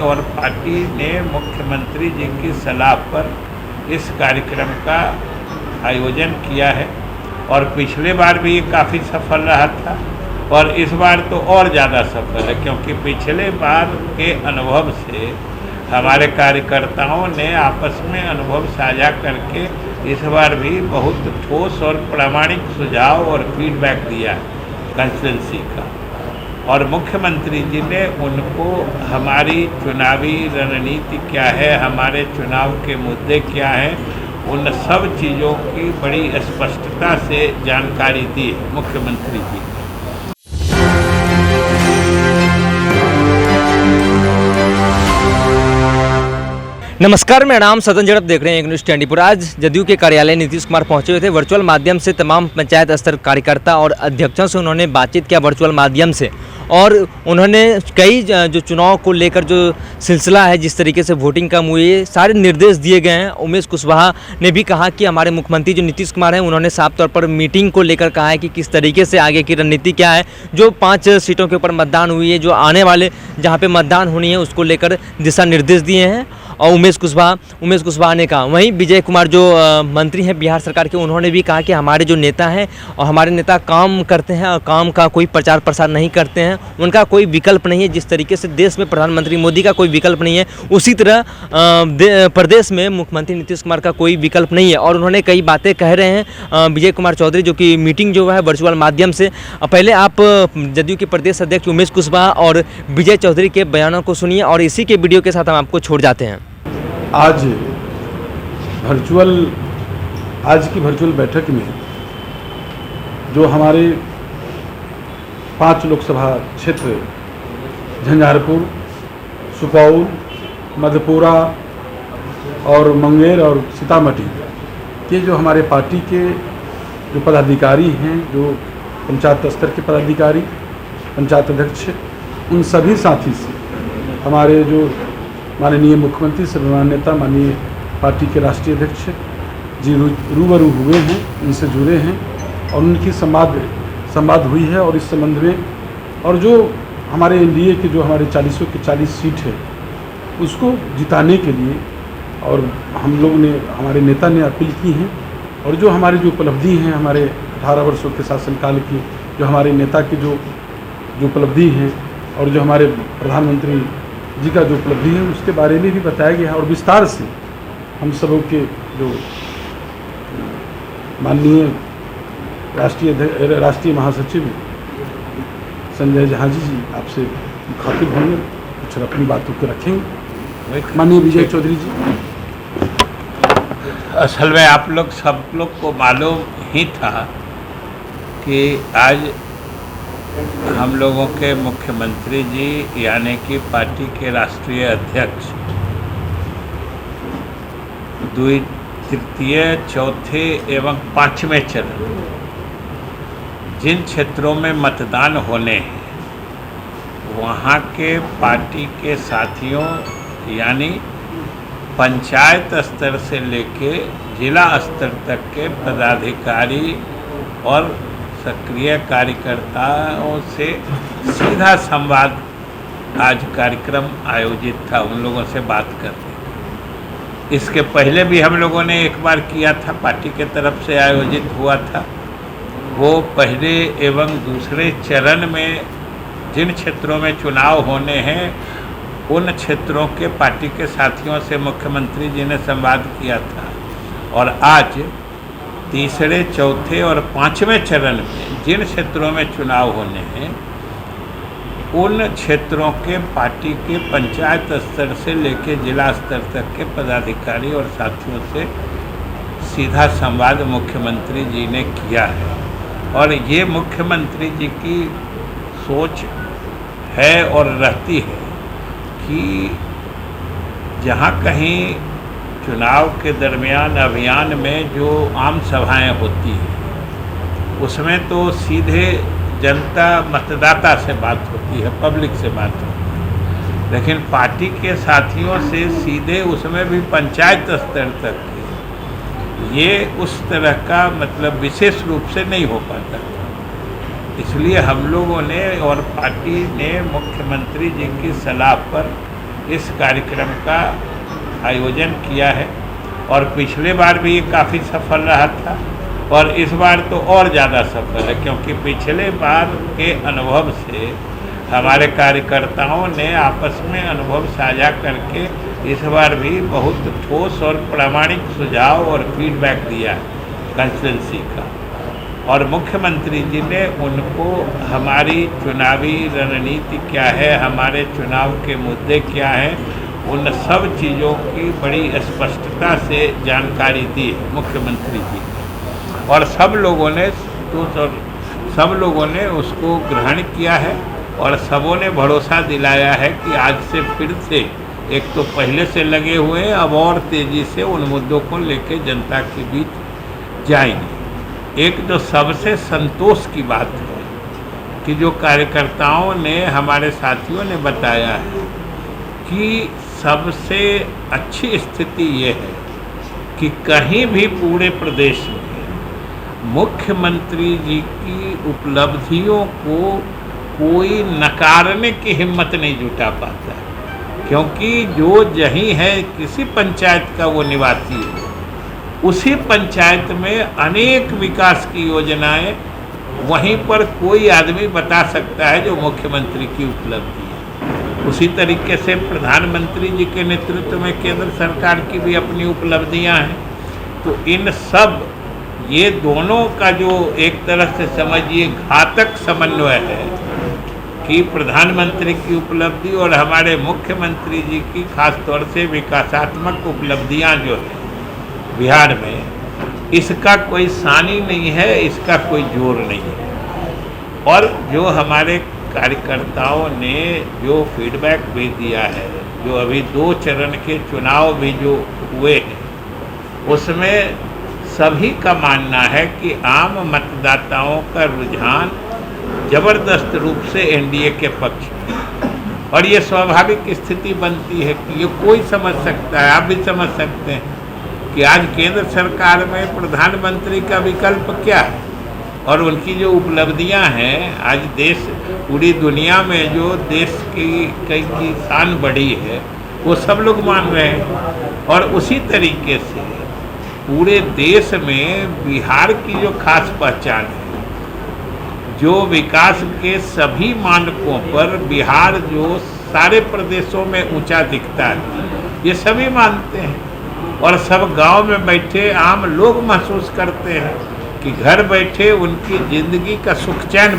और पार्टी ने मुख्यमंत्री जी की सलाह पर इस कार्यक्रम का आयोजन किया है और पिछले बार भी ये काफ़ी सफल रहा था और इस बार तो और ज़्यादा सफल है, क्योंकि पिछले बार के अनुभव से हमारे कार्यकर्ताओं ने आपस में अनुभव साझा करके इस बार भी बहुत ठोस और प्रामाणिक सुझाव और फीडबैक दिया है कंस्टिट्यूंसी का, और मुख्यमंत्री जी ने उनको हमारी चुनावी रणनीति क्या है, हमारे चुनाव के मुद्दे क्या हैं, उन सब चीज़ों की बड़ी स्पष्टता से जानकारी दी है मुख्यमंत्री जी। नमस्कार, मेरा नाम सदन झड़प, देख रहे हैं एक न्यूज़ 24। आज जदयू के कार्यालय नीतीश कुमार पहुंचे हुए थे। वर्चुअल माध्यम से तमाम पंचायत स्तर कार्यकर्ता और अध्यक्षों से उन्होंने बातचीत किया वर्चुअल माध्यम से, और उन्होंने कई जो चुनाव को लेकर जो सिलसिला है, जिस तरीके से वोटिंग कम हुई है, सारे निर्देश दिए गए हैं। उमेश कुशवाहा ने भी कहा कि हमारे मुख्यमंत्री जो नीतीश कुमार हैं, उन्होंने साफ तौर पर मीटिंग को लेकर कहा है कि किस तरीके से आगे की रणनीति क्या है। जो 5 सीटों के ऊपर मतदान हुई है, जो आने वाले जहाँ पे मतदान होनी है, उसको लेकर दिशा निर्देश दिए हैं। और उमेश कुशवाहा ने कहा। वहीं विजय कुमार जो मंत्री हैं बिहार सरकार के, उन्होंने भी कहा कि हमारे जो नेता हैं और हमारे नेता काम करते हैं और काम का कोई प्रचार प्रसार नहीं करते हैं, उनका कोई विकल्प नहीं है। जिस तरीके से देश में प्रधानमंत्री मोदी का कोई विकल्प नहीं है, उसी तरह प्रदेश में मुख्यमंत्री नीतीश कुमार का कोई विकल्प नहीं है। और उन्होंने कई बातें कह रहे हैं विजय कुमार चौधरी, जो कि मीटिंग जो है वर्चुअल माध्यम से। पहले आप जदयू के प्रदेश अध्यक्ष उमेश कुशवाहा और विजय चौधरी के बयानों को सुनिए और इसी के वीडियो के साथ हम आपको छोड़ जाते हैं। आज की वर्चुअल बैठक में जो हमारे 5 लोकसभा क्षेत्र झंझारपुर, सुपौल, मधेपुरा और मुंगेर और सीतामढ़ी के जो हमारे पार्टी के जो पदाधिकारी हैं, जो पंचायत स्तर के पदाधिकारी, पंचायत अध्यक्ष, उन सभी साथी से हमारे जो माननीय मुख्यमंत्री सर्वमान्य नेता, माननीय पार्टी के राष्ट्रीय अध्यक्ष जी रूबरू हुए हैं, उनसे जुड़े हैं और उनकी संवाद हुई है। और इस संबंध में और जो हमारे एनडीए के जो हमारे 40 की 40 सीट है, उसको जिताने के लिए और हम लोग ने, हमारे नेता ने अपील की है। और जो हमारी जो उपलब्धि हैं, हमारे 18 वर्षों के शासनकाल की जो हमारे नेता की जो उपलब्धि हैं और जो हमारे प्रधानमंत्री जी का जो उपलब्धि है, उसके बारे में भी बताया गया है। और विस्तार से हम सबों के जो माननीय राष्ट्रीय महासचिव संजय झा जी आपसे मुखातिब होंगे, कुछ अपनी बातों को रखेंगे। माननीय विजय चौधरी जी, असल में आप लोग सब लोग को मालूम ही था कि आज हम लोगों के मुख्यमंत्री जी यानी कि पार्टी के राष्ट्रीय अध्यक्ष 2, 3, 4 एवं 5वें चरण जिन क्षेत्रों में मतदान होने हैं, वहाँ के पार्टी के साथियों यानी पंचायत स्तर से लेके जिला स्तर तक के पदाधिकारी और सक्रिय कार्यकर्ताओं से सीधा संवाद आज कार्यक्रम आयोजित था, उन लोगों से बात करने। इसके पहले भी हम लोगों ने एक बार किया था, पार्टी के तरफ से आयोजित हुआ था। वो पहले एवं दूसरे चरण में जिन क्षेत्रों में चुनाव होने हैं, उन क्षेत्रों के पार्टी के साथियों से मुख्यमंत्री जी ने संवाद किया था। और आज 3, 4 और 5वें चरण में जिन क्षेत्रों में चुनाव होने हैं, उन क्षेत्रों के पार्टी के पंचायत स्तर से लेकर जिला स्तर तक के पदाधिकारी और साथियों से सीधा संवाद मुख्यमंत्री जी ने किया है। और ये मुख्यमंत्री जी की सोच है और रहती है कि जहाँ कहीं चुनाव के दरमियान अभियान में जो आम सभाएं होती हैं, उसमें तो सीधे जनता मतदाता से बात होती है, पब्लिक से बात होती है, लेकिन पार्टी के साथियों से सीधे उसमें भी पंचायत स्तर तक ये उस तरह का मतलब विशेष रूप से नहीं हो पाता। इसलिए हम लोगों ने और पार्टी ने मुख्यमंत्री जी की सलाह पर इस कार्यक्रम का आयोजन किया है और पिछले बार भी ये काफ़ी सफल रहा था और इस बार तो और ज़्यादा सफल है, क्योंकि पिछले बार के अनुभव से हमारे कार्यकर्ताओं ने आपस में अनुभव साझा करके इस बार भी बहुत ठोस और प्रामाणिक सुझाव और फीडबैक दिया है कंस्टिट्यूंसी का, और मुख्यमंत्री जी ने उनको हमारी चुनावी रणनीति क्या है, हमारे चुनाव के मुद्दे क्या हैं, उन सब चीज़ों की बड़ी स्पष्टता से जानकारी दी है मुख्यमंत्री जी, और सब लोगों ने उसको ग्रहण किया है और सबों ने भरोसा दिलाया है कि आज से फिर से एक तो पहले से लगे हुए हैं, अब और तेज़ी से उन मुद्दों को लेकर जनता के बीच जाएंगे। एक जो सबसे संतोष की बात है कि जो कार्यकर्ताओं ने, हमारे साथियों ने बताया है कि सबसे अच्छी स्थिति ये है कि कहीं भी पूरे प्रदेश में मुख्यमंत्री जी की उपलब्धियों को कोई नकारने की हिम्मत नहीं जुटा पाता है, क्योंकि जो जहीं है किसी पंचायत का वो निवासी है, उसी पंचायत में अनेक विकास की योजनाएं वहीं पर कोई आदमी बता सकता है जो मुख्यमंत्री की उपलब्धि है। उसी तरीके से प्रधानमंत्री जी के नेतृत्व में केंद्र सरकार की भी अपनी उपलब्धियां हैं। तो इन सब ये दोनों का जो एक तरह से समझिए घातक समन्वय है कि प्रधानमंत्री की उपलब्धि और हमारे मुख्यमंत्री जी की खास तौर से विकासात्मक उपलब्धियां जो है बिहार में, इसका कोई सानी नहीं है, इसका कोई जोर नहीं है। और जो हमारे कार्यकर्ताओं ने जो फीडबैक भी दिया है, जो अभी 2 चरण के चुनाव भी जो हुए हैं, उसमें सभी का मानना है कि आम मतदाताओं का रुझान जबरदस्त रूप से एनडीए के पक्ष में, और ये स्वाभाविक स्थिति बनती है कि ये कोई समझ सकता है, आप भी समझ सकते हैं कि आज केंद्र सरकार में प्रधानमंत्री का विकल्प क्या है और उनकी जो उपलब्धियां हैं, आज देश, पूरी दुनिया में जो देश की शान बढ़ी है वो सब लोग मान रहे हैं। और उसी तरीके से पूरे देश में बिहार की जो खास पहचान है, जो विकास के सभी मानकों पर बिहार जो सारे प्रदेशों में ऊंचा दिखता है, ये सभी मानते हैं और सब गांव में बैठे आम लोग महसूस करते हैं कि घर बैठे उनकी ज़िंदगी का सुख चैन